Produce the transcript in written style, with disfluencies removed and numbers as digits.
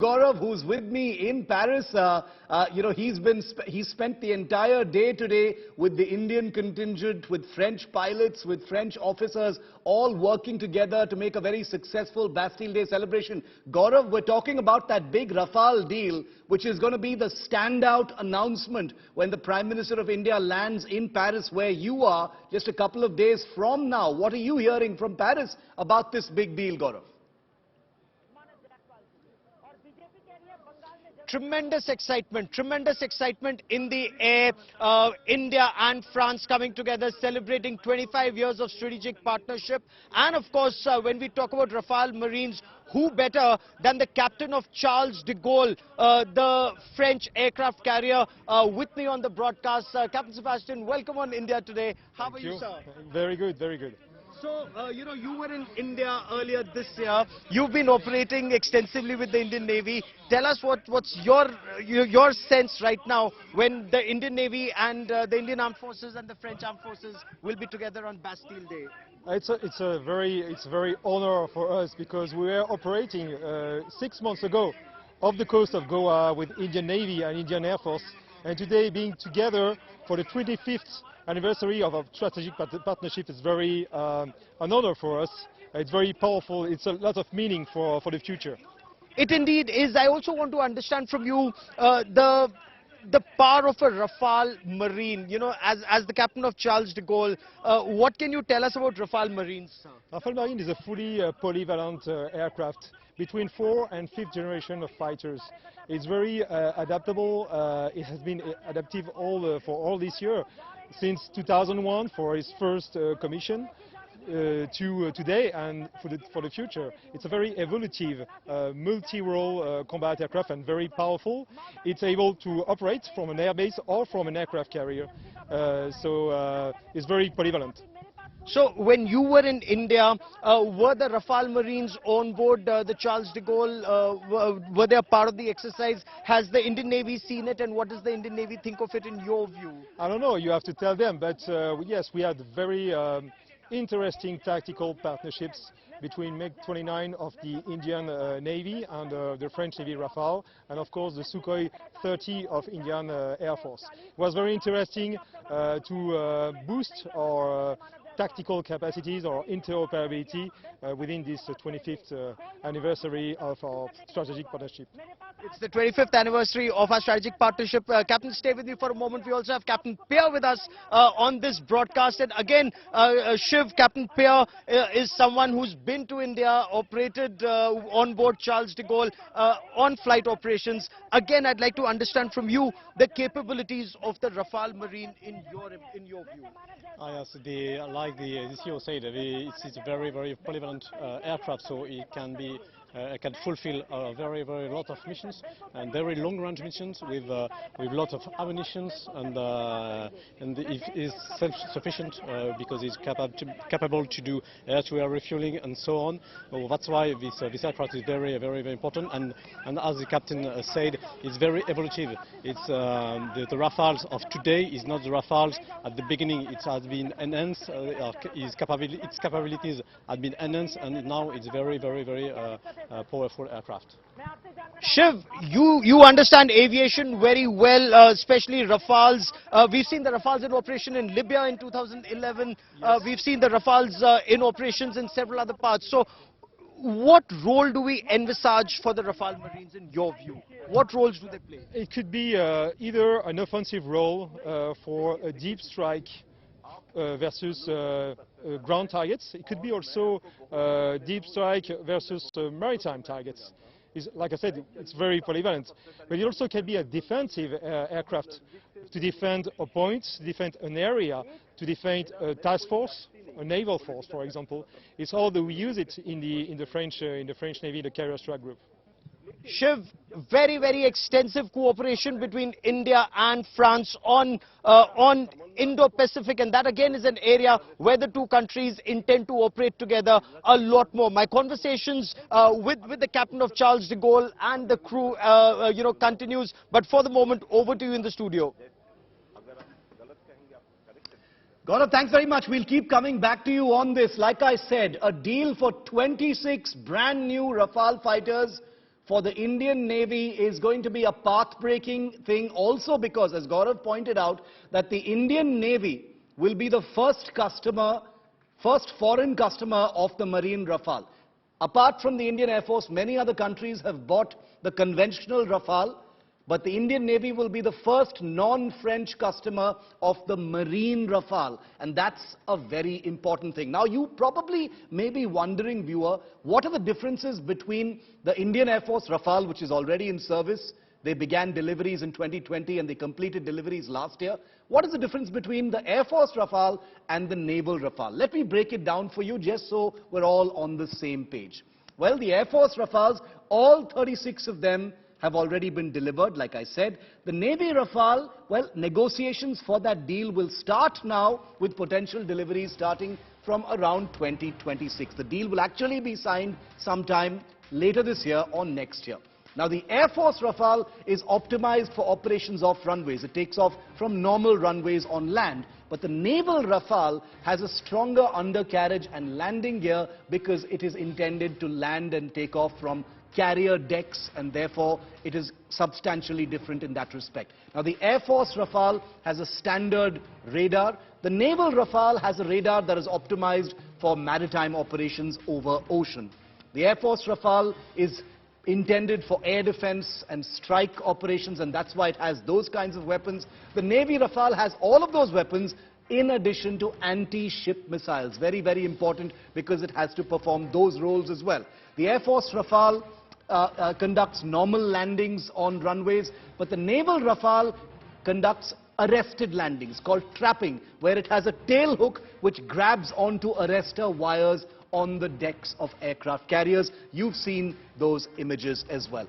Gaurav, who's with me in Paris. He's spent the entire day today with the Indian contingent, with French pilots, with French officers, all working together to make a very successful Bastille Day celebration. Gaurav, we're talking about that big Rafale deal, which is going to be the standout announcement when the Prime Minister of India lands in Paris, where you are just a couple of days from now. What are you hearing from Paris about this big deal, Gaurav? Tremendous excitement in the air. India and France coming together, celebrating 25 years of strategic partnership. And of course, when we talk about Rafale Marines, who better than the captain of Charles de Gaulle, the French aircraft carrier, with me on the broadcast. Captain Sebastian, welcome on India today. How are you, sir? Very good, very good. So, you were in India earlier this year. You've been operating extensively with the Indian Navy. Tell us what's your sense right now when the Indian Navy and the Indian Armed Forces and the French Armed Forces will be together on Bastille Day. It's a very honor for us because we were operating 6 months ago off the coast of Goa with Indian Navy and Indian Air Force, and today being together for the 25th anniversary of our strategic partnership is very an honor for us. It's very powerful. It's a lot of meaning for the future. It indeed is. I also want to understand from you the power of a Rafale Marine. You know, as the captain of Charles de Gaulle, what can you tell us about Rafale Marines, sir? Rafale Marine is a fully polyvalent aircraft between 4th and 5th generation of fighters. It's very adaptable. It has been adaptive for all this year, since 2001 for his first commission to today and for the future. It's a very evolutive, multi-role combat aircraft and very powerful. It's able to operate from an airbase or from an aircraft carrier, so it's very polyvalent. So, when you were in India, were the Rafale Marines on board the Charles de Gaulle? Were they a part of the exercise? Has the Indian Navy seen it, and what does the Indian Navy think of it in your view? I don't know, you have to tell them, but yes, we had very interesting tactical partnerships between MiG-29 of the Indian Navy and the French Navy Rafale, and of course the Sukhoi 30 of Indian Air Force. It was very interesting to boost our tactical capacities or interoperability within this 25th anniversary of our strategic partnership. It's the 25th anniversary of our strategic partnership. Captain, stay with me for a moment. We also have Captain Pierre with us on this broadcast. And again, Shiv, Captain Pierre is someone who's been to India, operated on board Charles de Gaulle on flight operations. Again, I'd like to understand from you the capabilities of the Rafale Marine in your view. Yes, like the CEO said, it's a very polyvalent aircraft, so it can fulfill a very lot of missions and very long-range missions with lot of ammunition, and it is self-sufficient because it's capable to do air-to-air refueling and so on. So that's why this aircraft is very important, and as the captain said, it's very evolutive. It's the Rafales of today is not the Rafales at the beginning. It has been enhanced. Its capabilities have been enhanced, and now it's very powerful aircraft. Shiv, you understand aviation very well, especially Rafales. We've seen the Rafales in operation in Libya in 2011. Yes. We've seen the Rafales in operations in several other parts. So, what role do we envisage for the Rafale Marines in your view? What roles do they play? It could be either an offensive role for a deep strike versus ground targets. It could be also deep strike versus maritime targets. Like I said, it's very polyvalent. But it also can be a defensive aircraft to defend a point, to defend an area, to defend a task force, a naval force, for example. It's how do we use it in the French Navy, the carrier strike group. Shiv, very extensive cooperation between India and France on Indo-Pacific, and that again is an area where the two countries intend to operate together a lot more. My conversations with the captain of Charles de Gaulle and the crew continues, but for the moment, over to you in the studio. Gaurav, thanks very much. We'll keep coming back to you on this. Like I said, a deal for 26 brand new Rafale fighters for the Indian Navy is going to be a path-breaking thing also because, as Gaurav pointed out, that the Indian Navy will be the first foreign customer of the Marine Rafale. Apart from the Indian Air Force, many other countries have bought the conventional Rafale, but the Indian Navy will be the first non-French customer of the Marine Rafale, and that's a very important thing. Now, you probably may be wondering, viewer, what are the differences between the Indian Air Force Rafale, which is already in service? They began deliveries in 2020 and they completed deliveries last year. What is the difference between the Air Force Rafale and the Naval Rafale? Let me break it down for you just so we're all on the same page. Well, the Air Force Rafales, all 36 of them have already been delivered, like I said. The Navy Rafale, well, negotiations for that deal will start now with potential deliveries starting from around 2026. The deal will actually be signed sometime later this year or next year. Now, the Air Force Rafale is optimized for operations off runways. It takes off from normal runways on land. But the Naval Rafale has a stronger undercarriage and landing gear because it is intended to land and take off from carrier decks, and therefore it is substantially different in that respect. Now, the Air Force Rafale has a standard radar. The Naval Rafale has a radar that is optimized for maritime operations over ocean. The Air Force Rafale is intended for air defense and strike operations, and that's why it has those kinds of weapons. The Navy Rafale has all of those weapons in addition to anti-ship missiles. Very, very important because it has to perform those roles as well. The Air Force Rafale conducts normal landings on runways, but the Naval Rafale conducts arrested landings called trapping, where it has a tail hook which grabs onto arrestor wires on the decks of aircraft carriers. You've seen those images as well.